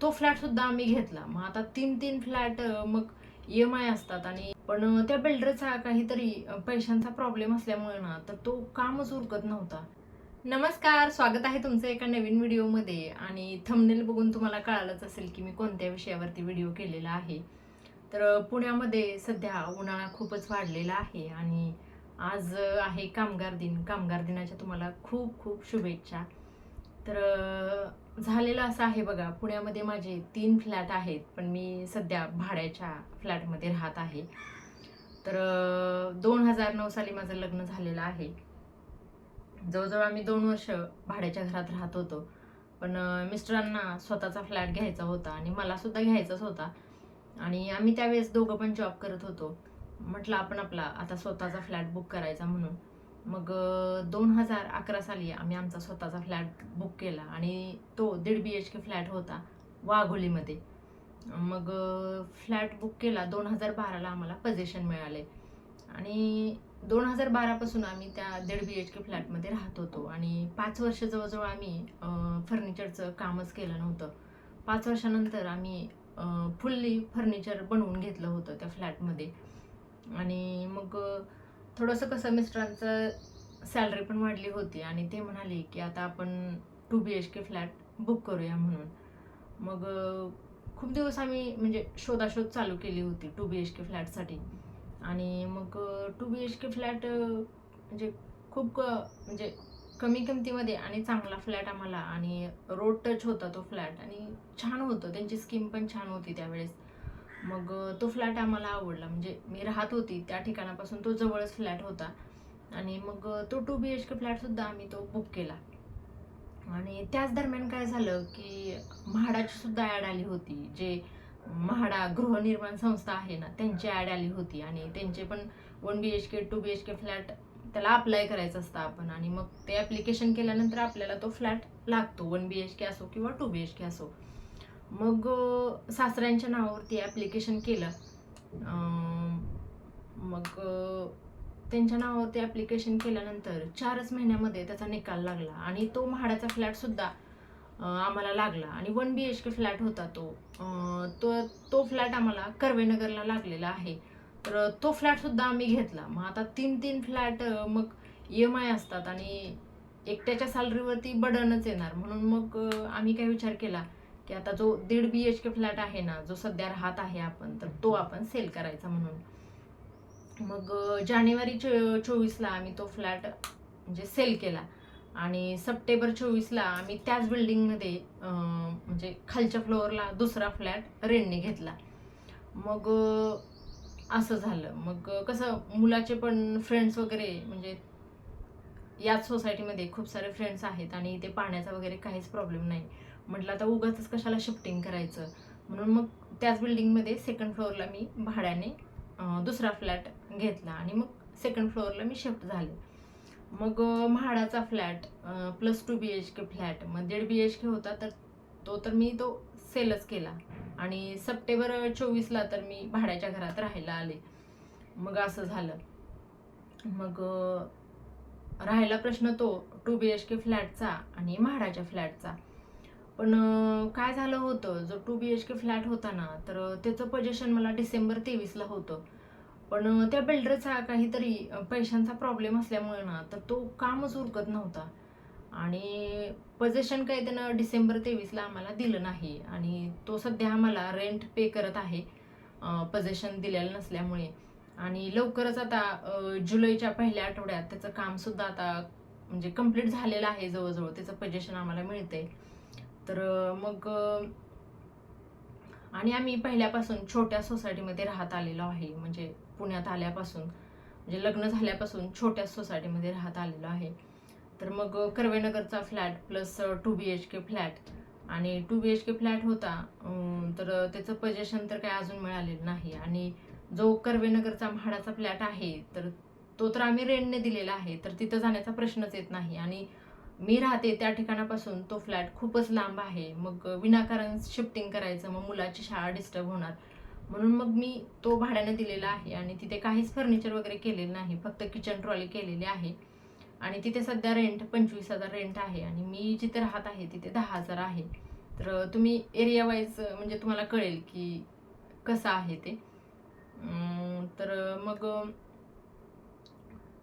तो फ्लॅटसुद्धा आम्ही घेतला. मग आता 3-3 फ्लॅट मग EMI असतात आणि पण त्या बिल्डरचा काहीतरी पैशांचा प्रॉब्लेम असल्यामुळे ना, तर तो कामच उरकत नव्हता. नमस्कार, स्वागत आहे तुमचं एका नवीन व्हिडिओमध्ये आणि थंबनेल बघून तुम्हाला कळालंच असेल की मी कोणत्या विषयावरती व्हिडिओ केलेला आहे. तर पुण्यामध्ये सध्या उन्हाळा खूपच वाढलेला आहे आणि आज आहे कामगार दिन. कामगार दिनाच्या तुम्हाला खूप खूप शुभेच्छा. तर झालेलं असं आहे बघा, पुण्यामध्ये माझे 3 फ्लॅट आहेत, पण मी सध्या भाड्याच्या फ्लॅटमध्ये राहत आहे. तर 2009 साली माझं लग्न झालेलं आहे. जवळजवळ आम्ही 2 वर्ष भाड्याच्या घरात राहत होतो. पण मिस्टरांना स्वतःचा फ्लॅट घ्यायचा होता आणि मला सुद्धा घ्यायचाच होता आणि आम्ही त्यावेळेस दोघं पण जॉब करत होतो. म्हटलं आपण आपला आता स्वतःचा फ्लॅट बुक करायचा म्हणून. मग 2011 साली आम्ही आमचा स्वतःचा फ्लॅट बुक केला आणि तो 1.5 BHK फ्लॅट होता वाघोलीमध्ये. मग फ्लॅट बुक केला. 2012ला आम्हाला पोझिशन मिळाले आणि 2012 पासून आम्ही त्या 1.5 BHK फ्लॅटमध्ये राहत होतो आणि 5 वर्ष जवळजवळ आम्ही फर्निचरचं कामच केलं नव्हतं. 5 वर्षानंतर आम्ही फुल्ली फर्निचर बनवून घेतलं होतं त्या फ्लॅटमध्ये. आणि मग थोडंसं कसं मिस्टरांचं सॅलरी पण वाढली होती आणि ते म्हणाले की आता आपण 2 BHK फ्लॅट बुक करूया म्हणून. मग खूप दिवस आम्ही म्हणजे शोधाशोध चालू केली होती 2 BHK फ्लॅटसाठी आणि मग 2 BHK फ्लॅट म्हणजे खूप म्हणजे कमी किमतीमध्ये आणि चांगला फ्लॅट आम्हाला आणि रोड टच होता तो फ्लॅट आणि छान होतं. त्यांची स्कीम पण छान होती त्यावेळेस. मग तो फ्लॅट आम्हाला आवडला. म्हणजे मी राहत होती त्या ठिकाणापासून तो जवळच फ्लॅट होता आणि मग तो 2 BHK फ्लॅटसुद्धा आम्ही तो बुक केला. आणि त्याच दरम्यान काय झालं की म्हाडाची सुद्धा ॲड आली होती. जे म्हाडा गृहनिर्माण संस्था आहे ना, त्यांची ॲड आली होती आणि त्यांचे पण 1 BHK 2 BHK फ्लॅट त्याला अप्लाय करायचं असतं आपण आणि मग ते ॲप्लिकेशन केल्यानंतर आपल्याला तो फ्लॅट लागतो. 1 BHK असो किंवा 2 BHK असो. मग सासऱ्यांच्या नावावरती ॲप्लिकेशन केलं. मग त्यांच्या नावावरती ॲप्लिकेशन केल्यानंतर 4च महिन्यामध्ये त्याचा निकाल लागला आणि तो म्हाडाचा फ्लॅटसुद्धा आम्हाला लागला आणि 1 BHK फ्लॅट होता तो. तो फ्लॅट आम्हाला कर्वेनगरला लागलेला आहे. तर तो फ्लॅटसुद्धा आम्ही घेतला. मग आता 3-3 फ्लॅट मग EMI असतात आणि एकट्याच्या सॅलरीवरती बर्डनच येणार. म्हणून मग आम्ही काय विचार केला की आता जो 1.5 BHK फ्लॅट आहे ना, जो सध्या राहत आहे आपण, तर तो आपण सेल करायचा म्हणून. मग जानेवारी 24ला आम्ही तो फ्लॅट म्हणजे सेल केला आणि सप्टेंबर 24ला आम्ही त्याच बिल्डिंगमध्ये म्हणजे खालच्या फ्लोअरला दुसरा फ्लॅट रेंटने घेतला. मग असं झालं. मग कसं मुलाचे पण फ्रेंड्स वगैरे म्हणजे याच सोसायटीमध्ये खूप सारे फ्रेंड्स आहेत आणि इथे पाण्याचा वगैरे काहीच प्रॉब्लेम नाही. म्हटलं आता उगाचच कशाला शिफ्टिंग करायचं, म्हणून मग त्याच बिल्डिंगमध्ये सेकंड फ्लोअरला मी भाड्याने दुसरा फ्लॅट घेतला आणि मग सेकंड फ्लोअरला मी शिफ्ट झाले. मग म्हाडाचा फ्लॅट प्लस 2 BHK फ्लॅट मग 1.5 BHK होता, तर तो सेलच केला आणि सप्टेंबर 24ला तर मी भाड्याच्या घरात राहायला आले. मग असं झालं. मग राहिला प्रश्न तो 2 BHK फ्लॅटचा आणि म्हाडाच्या फ्लॅटचा. पण काय झालं होतं, जो 2 BHK फ्लॅट होता ना, तर त्याचं पोझिशन मला डिसेंबर 23ला होतं. पण त्या बिल्डरचा काहीतरी पैशांचा प्रॉब्लेम असल्यामुळे ना, तर तो कामच उरकत नव्हता आणि पोझिशन काही त्यानं डिसेंबर 23ला आम्हाला दिलं नाही आणि तो सध्या आम्हाला रेंट पे करत आहे पोझिशन दिलेलं नसल्यामुळे. आणि लवकरच आता जुलैच्या पहिल्या आठवड्यात त्याचं कामसुद्धा आता म्हणजे कंप्लीट झालेलं आहे जवळजवळ. त्याचं पोझिशन आम्हाला मिळतंय. तर मग आणि आम्ही पहिल्यापासून छोट्या सोसायटीमध्ये राहत आलेलो आहे. म्हणजे पुण्यात आल्यापासून म्हणजे लग्न झाल्यापासून छोट्या सोसायटीमध्ये राहत आलेलो आहे. तर मग कर्वेनगरचा फ्लॅट प्लस 2 BHK फ्लॅट आणि 2 BHK फ्लॅट होता. तर त्याचं पोझिशन तर काही अजून मिळालेलं नाही आणि जो कर्वेनगरचा म्हाडाचा फ्लॅट आहे, तर तो तर आम्ही रेंटने दिलेला आहे. तर तिथं जाण्याचा प्रश्नच येत नाही आणि मी राहते त्या ठिकाणापासून तो फ्लॅट खूपच लांब आहे. मग विनाकारण शिफ्टिंग करायचं, मग मुलाची शाळा डिस्टर्ब होणार. म्हणून मग मी तो भाड्याने दिलेला आहे आणि तिथे काहीच फर्निचर वगैरे केलेलं नाही. फक्त किचन ट्रॉली केलेली आहे आणि तिथे सध्या रेंट 25,000 रेंट आहे आणि मी जिथे राहत आहे तिथे 10,000 आहे. तर तुम्ही एरिया वाईज म्हणजे तुम्हाला कळेल की कसं आहे ते. तर मग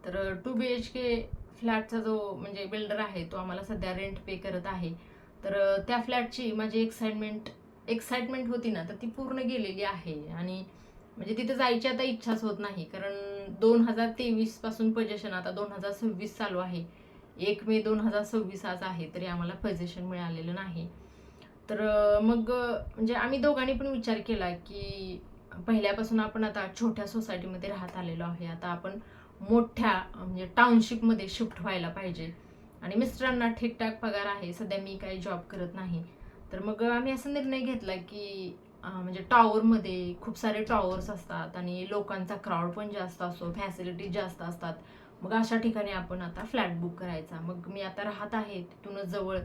तर 2 BHK फ्लॅटचा जो म्हणजे बिल्डर आहे तो आम्हाला सध्या रेंट पे करत आहे. तर त्या फ्लॅटची माझी एक्साइटमेंट होती ना, तर ती पूर्ण गेलेली आहे. आणि म्हणजे तिथे जायची आता इच्छाच होत नाही, कारण 2023 पासून पोझिशन आता 2026 चालू आहे. 1 मे 2026 आज आहे, तरी आम्हाला पोझिशन मिळालेलं नाही. तर मग म्हणजे आम्ही दोघांनी पण विचार केला की पहिल्यापासून आपण आता छोट्या सोसायटीमध्ये राहत आलेलो आहे, आता आपण मोठ्या म्हणजे टाउनशिपमध्ये शिफ्ट व्हायला पाहिजे. आणि मिस्टरांना ठीकठाक पगार आहे, सध्या मी काही जॉब करत नाही. तर मग आम्ही असा निर्णय घेतला की म्हणजे टॉवरमध्ये खूप सारे टॉवर्स असतात आणि लोकांचा क्राऊड पण जास्त असतो, फॅसिलिटीज जास्त असतात. मग अशा ठिकाणी आपण आता फ्लॅट बुक करायचा. मग मी आता राहत आहे तिथूनच जवळ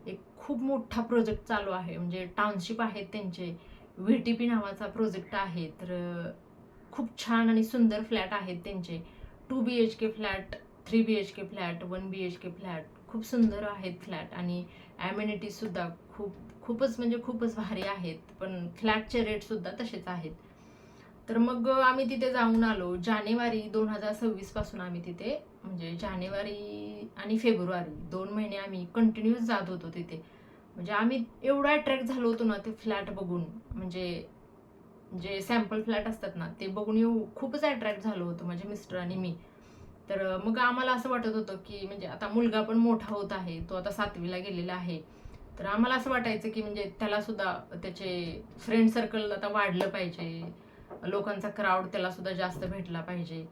एक खूप मोठा प्रोजेक्ट चालू आहे, म्हणजे टाउनशिप आहेत त्यांचे, VTP नावाचा प्रोजेक्ट आहे. तर खूप छान आणि सुंदर फ्लॅट आहेत त्यांचे. 2 BHK flat, 3 BHK flat, 1 BHK flat, खूप सुंदर आहेत फ्लॅट. आणि ॲम्युनिटीज सुद्धा खूपच म्हणजे खूपच भारी आहेत. पण फ्लॅटचे रेट सुद्धा तसेच आहेत. तर मग आम्ही तिथे जाऊन आलो. जानेवारी 2026 पासून आम्ही तिथे म्हणजे जानेवारी आणि फेब्रुवारी 2 महिने आम्ही कंटिन्यूस जात होतो तिथे. म्हणजे आम्ही एवढा अट्रॅक्ट झालो होतो ना ते फ्लॅट बघून, म्हणजे जे सॅम्पल फ्लॅट असतात ना ते बघून खूपच अट्रॅक्ट झालो होतो माझे मिस्टर आणि मी. तर मग आम्हाला असं वाटत होतं की म्हणजे आता मुलगा पण मोठा होत आहे, तो आता 7वीला गेलेला आहे. तर आम्हाला असं वाटायचं की म्हणजे त्याला सुद्धा त्याचे फ्रेंड सर्कल आता वाढलं पाहिजे, लोकांचा क्राऊड त्याला सुद्धा जास्त भेटला पाहिजे.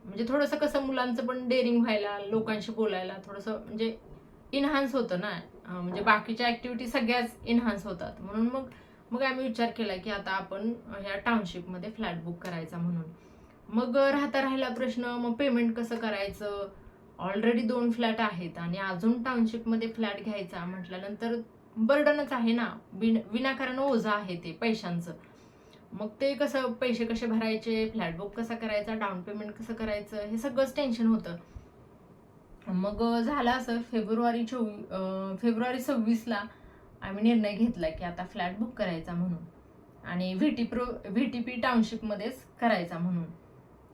म्हणजे थोडंसं कसं मुलांचं पण डेअरिंग व्हायला, लोकांशी बोलायला थोडंसं म्हणजे इन्हान्स होतं ना. म्हणजे बाकीच्या ऍक्टिव्हिटी सगळ्याच इन्हान्स होतात. म्हणून मग मग आम्ही विचार केला की आता आपण ह्या टाउनशिपमध्ये फ्लॅट बुक करायचा म्हणून. मग राहिला प्रश्न, मग पेमेंट कसं करायचं. ऑलरेडी 2 फ्लॅट आहेत आणि अजून टाउनशिपमध्ये फ्लॅट घ्यायचा म्हटल्यानंतर बर्डनच आहे ना, विनाकारण ओझं आहे ते पैशांचं. मग ते कसं, पैसे कसे भरायचे, फ्लॅट बुक कसा करायचा, डाऊन पेमेंट कसं करायचं, हे सगळंच टेन्शन होतं. मग झालं असं, फेब्रुवारी 26ला आम्ही निर्णय घेतला की आता फ्लॅट बुक करायचा म्हणून. आणि VTP टाउनशिपमध्येच करायचा म्हणून.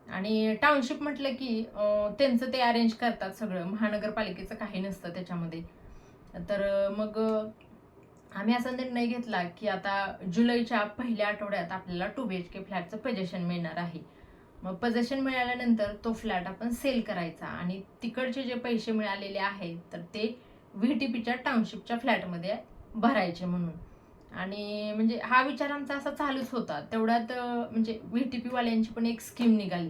आणि टाउनशिप म्हटलं की त्यांचं ते अरेंज करतात सगळं, महानगरपालिकेचं काही नसतं त्याच्यामध्ये. तर मग आम्ही असा निर्णय घेतला की आता जुलैच्या पहिल्या आठवड्यात आपल्याला 2 BHK फ्लॅटचं पोझिशन मिळणार आहे. मग पोझिशन मिळाल्यानंतर तो फ्लॅट आपण सेल करायचा आणि तिकडचे जे पैसे मिळालेले आहेत तर ते VTPच्या टाउनशिपच्या फ्लॅटमध्ये भरायचे म्हणून. आणि म्हणजे हा विचार आमचा असा चालूच होता. तेवढ्यात म्हणजे VTP वाल्यांची पण एक स्कीम निघाली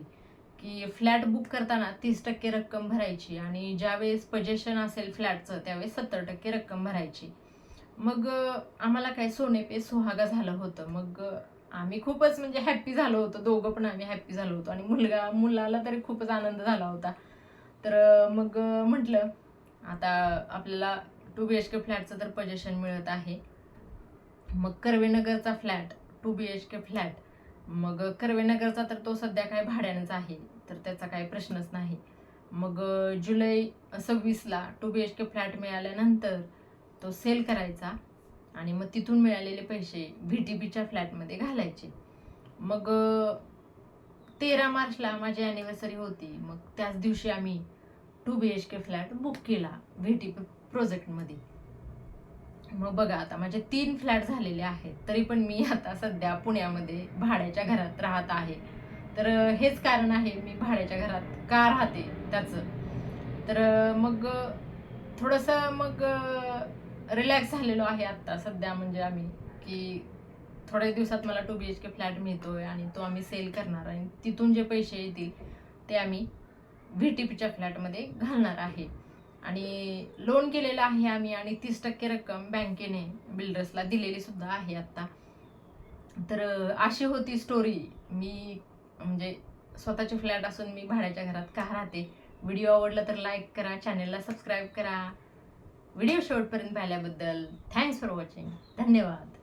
की फ्लॅट बुक करताना 30% रक्कम भरायची आणि ज्यावेळेस पोझिशन असेल फ्लॅटचं त्यावेळेस 70% रक्कम भरायची. मग आम्हाला काय सोने पे सुहागा झालं होतं. मग आम्ही खूपच म्हणजे हॅप्पी झालो होतो, दोघं पण आम्ही हॅप्पी झालो होतो आणि मुलाला तरी खूपच आनंद झाला होता. तर मग म्हटलं आता आपल्याला 2 BHK फ्लॅटचं तर पोझिशन मिळत आहे. मग कर्वेनगरचा फ्लॅट, 2 BHK फ्लॅट. मग कर्वेनगरचा तर तो सध्या काय भाड्यानंच आहे, तर त्याचा काही प्रश्नच नाही. मग जुलै 26ला 2 BHK फ्लॅट मिळाल्यानंतर तो सेल करायचा आणि मग तिथून मिळालेले पैसे VTPच्या फ्लॅटमध्ये घालायचे. मग 13 मार्चला माझी अॅनिव्हर्सरी होती. मग त्याच दिवशी आम्ही 2 BHK फ्लॅट बुक केला VTP प्रोजेक्टमध्ये. मग बघा आता माझे 3 फ्लॅट झालेले आहेत, तरी पण मी आता सध्या पुण्यामध्ये भाड्याच्या घरात राहत आहे. तर हेच कारण आहे मी भाड्याच्या घरात का राहते त्याचं. तर मग थोडंसं मग रिलॅक्स झालेलो आहे आता सध्या, म्हणजे आम्ही की थोड्या दिवसात मला 2 BHK फ्लॅट मिळतोय आणि तो आम्ही सेल करणार आणि तिथून जे पैसे येतील ते आम्ही VTPच्या फ्लॅटमध्ये घालणार आहे. आणि लोन केलेलं आहे आम्ही आणि 30% रक्कम बँकेने बिल्डर्सला दिलेली सुद्धा आहे आता. तर अशी होती स्टोरी. मी म्हणजे स्वतःचे फ्लॅट असून मी भाड्याच्या घरात का राहते. व्हिडिओ आवडला तर लाईक करा, चॅनलला सबस्क्राईब करा. व्हिडिओ शेवटपर्यंत पाहिल्याबद्दल थँक्स फॉर वॉचिंग. धन्यवाद.